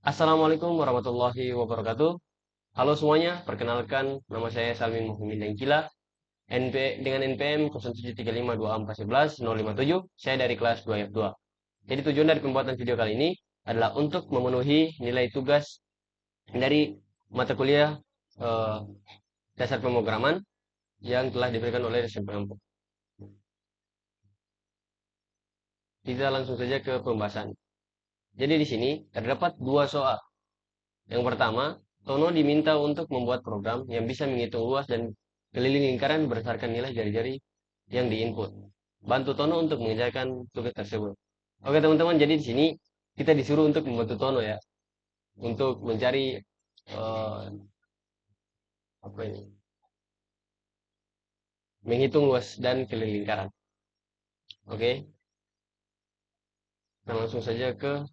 Assalamualaikum warahmatullahi wabarakatuh. Halo semuanya, perkenalkan nama saya Salmin Muhammad Dengkila, dengan NPM 073524111057. Saya dari kelas 2F2. Jadi tujuan dari pembuatan video kali ini adalah untuk memenuhi nilai tugas dari mata kuliah eh, dasar pemrograman yang telah diberikan oleh dosen pengampu. Kita langsung saja ke pembahasan. Jadi di sini terdapat dua soal. Yang pertama, Tono diminta untuk membuat program yang bisa menghitung luas dan keliling lingkaran berdasarkan nilai jari-jari yang diinput. Bantu Tono untuk mengerjakan tugas tersebut. Oke teman-teman, jadi di sini kita disuruh untuk membantu Tono ya, untuk mencari eh, apa ini, menghitung luas dan keliling lingkaran. Oke, kita langsung saja ke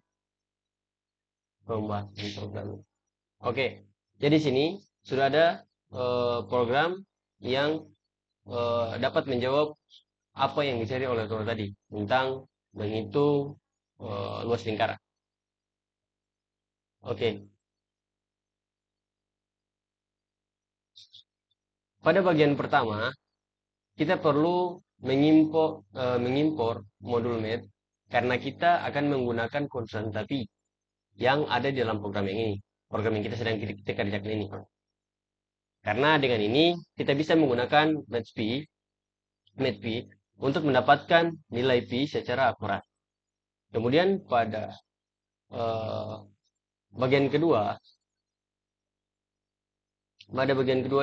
pembahasan program. Oke, jadi sini sudah ada program yang dapat menjawab apa yang dicari oleh Tono tadi tentang menghitung luas lingkaran. Oke, pada bagian pertama kita perlu mengimpor modul math karena kita akan menggunakan konstanta pi yang ada di dalam program yang kita sedang kita kerjakan ini. Karena dengan ini kita bisa menggunakan math pi untuk mendapatkan nilai pi secara akurat. Kemudian pada eh, bagian kedua,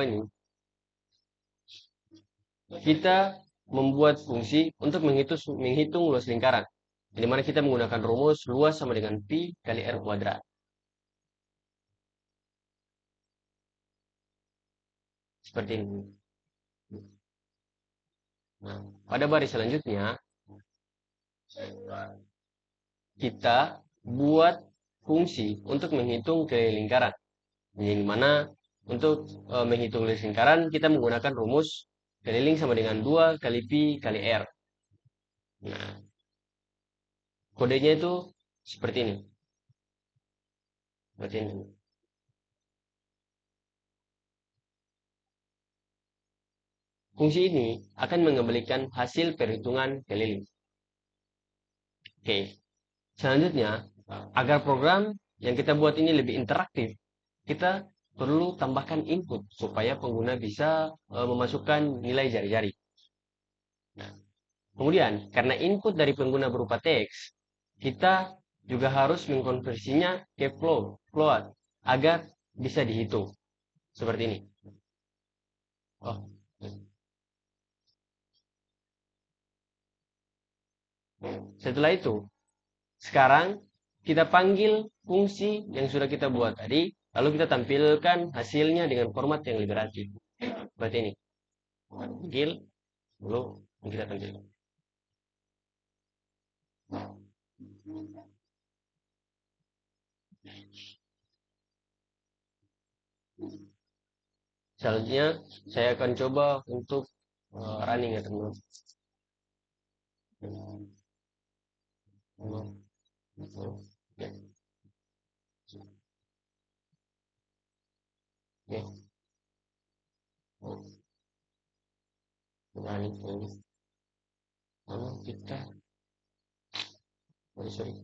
ini kita membuat fungsi untuk menghitung luas lingkaran, di mana kita menggunakan rumus luas sama dengan pi kali r kuadrat. Seperti ini. Nah, pada baris selanjutnya, kita buat fungsi untuk menghitung keliling lingkaran. Di mana untuk menghitung luas lingkaran, kita menggunakan rumus keliling sama dengan 2 kali pi kali r. Nah, kodenya itu seperti ini. Seperti ini. Fungsi ini akan mengembalikan hasil perhitungan keliling. Oke, selanjutnya, agar program yang kita buat ini lebih interaktif, kita perlu tambahkan input supaya pengguna bisa memasukkan nilai jari-jari. Nah, kemudian, karena input dari pengguna berupa teks, kita juga harus mengkonversinya ke float agar bisa dihitung. Seperti ini. Oh. Setelah itu, sekarang kita panggil fungsi yang sudah kita buat tadi, lalu kita tampilkan hasilnya dengan format yang lebih rapih. Seperti ini. Panggil, lalu kita tampilkan. Selanjutnya, saya akan coba untuk running ya teman-teman. Running ini. Lalu kita, sorry.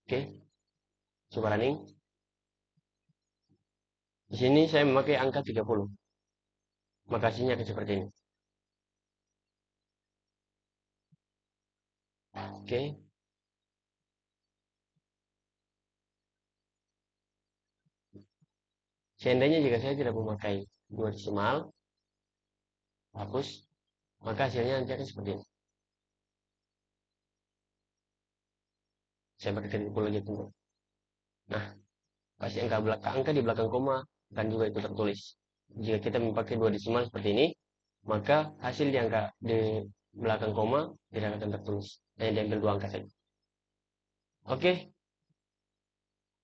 Oke, coba running. Di sini saya memakai angka 30. Maka hasilnya akan seperti ini. Oke. Seandainya jika saya tidak memakai 2 desimal, hapus, maka hasilnya nanti akan seperti ini. Saya pakai 30 lagi tunggu. Nah, pasti angka di belakang koma kan juga itu tertulis. Jika kita memakai 2 desimal seperti ini, maka hasil di angka di belakang koma tidak akan tertulis. Hanya diambil 2 angka saja. Oke,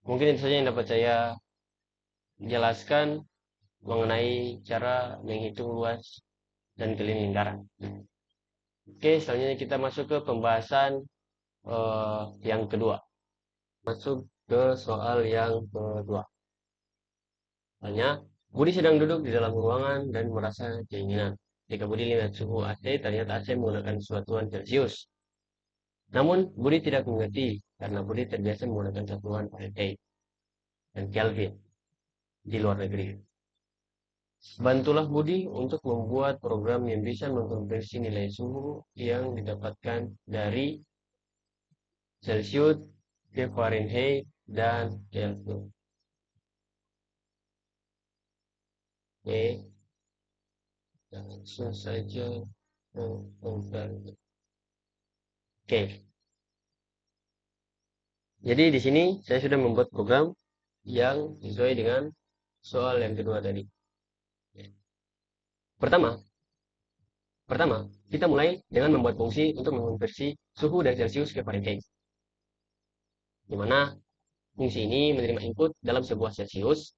mungkin itu saja yang dapat saya jelaskan mengenai cara menghitung luas dan keliling lingkaran. Oke, selanjutnya kita masuk ke pembahasan yang kedua. Masuk ke soal yang kedua. Hanya Budi sedang duduk di dalam ruangan dan merasa keinginan. Ketika Budi lihat suhu AC, ternyata AC menggunakan satuan Celcius. Namun Budi tidak mengerti karena Budi terbiasa menggunakan satuan Fahrenheit dan Kelvin di luar negeri. Bantulah Budi untuk membuat program yang bisa mengkonversi nilai suhu yang didapatkan dari Celcius ke Fahrenheit dan Kelvin. Oke, langsung saja mengkonversi. Oke, jadi di sini saya sudah membuat program yang sesuai dengan soal yang kedua tadi. Pertama, kita mulai dengan membuat fungsi untuk mengonversi suhu dari Celcius ke Fahrenheit. Di mana fungsi ini menerima input dalam sebuah Celcius,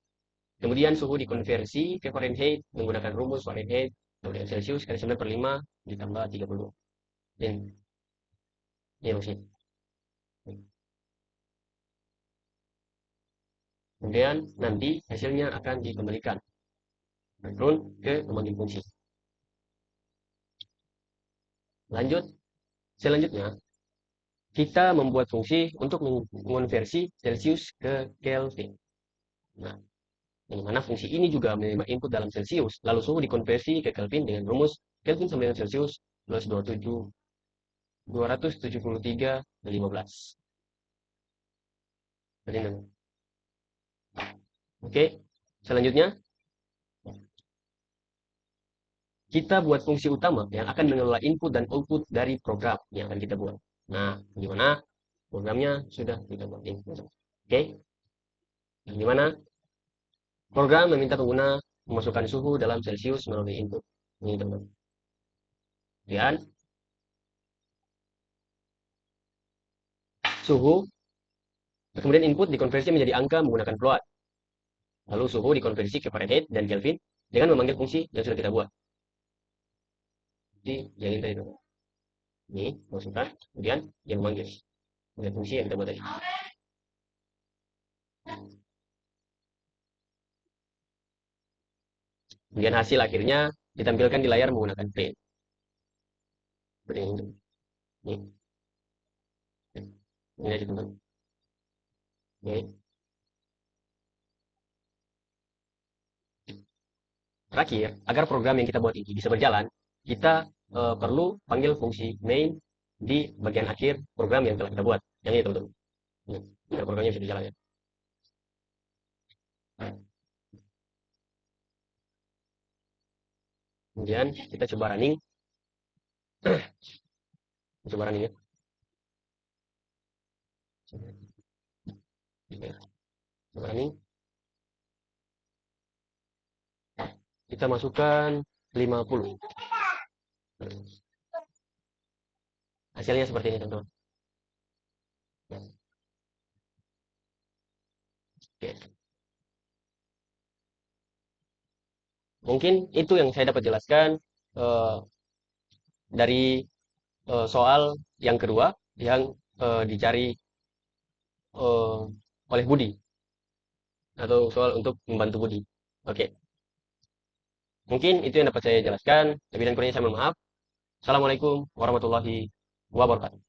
kemudian suhu dikonversi ke Fahrenheit menggunakan rumus Fahrenheit, kemudian Celcius kali 9/5 ditambah 30. Dan ini fungsi. Kemudian nanti hasilnya akan dikembalikan turun ke pemanggi fungsi. Lanjut, selanjutnya kita membuat fungsi untuk mengonversi Celcius ke Kelvin. Nah, yang mana fungsi ini juga menerima input dalam Celcius, lalu suhu dikonversi ke Kelvin dengan rumus Kelvin sama dengan Celcius plus 273/15. Oke, selanjutnya kita buat fungsi utama yang akan mengelola input dan output dari program yang akan kita buat. Nah, gimana? Programnya sudah kita buat ini. Oke. Gimana? Program meminta pengguna memasukkan suhu dalam Celcius melalui input. Ini teman-teman. Kemudian suhu, kemudian input dikonversi menjadi angka menggunakan float. Lalu suhu dikonversi ke Fahrenheit dan Kelvin dengan memanggil fungsi yang sudah kita buat. Jadi yang ini tadi. Ini masukkan, kemudian yang memanggil fungsi yang kita buat tadi. Kemudian hasil akhirnya ditampilkan di layar menggunakan print. Seperti ini. Ini aja teman-teman. Oke. Terakhir, agar program yang kita buat ini bisa berjalan, kita perlu panggil fungsi main di bagian akhir program yang telah kita buat. Yang ini teman-teman. Agar programnya bisa berjalan ya. Kemudian kita coba running. Coba running ya. Coba running. Kita masukkan 50. Hasilnya seperti ini teman-teman. Oke. Mungkin itu yang saya dapat jelaskan dari soal yang kedua yang dicari oleh Budi atau soal untuk membantu Budi. Oke. Mungkin itu yang dapat saya jelaskan. Lebih dan kurangnya saya mohon maaf. Assalamualaikum warahmatullahi wabarakatuh.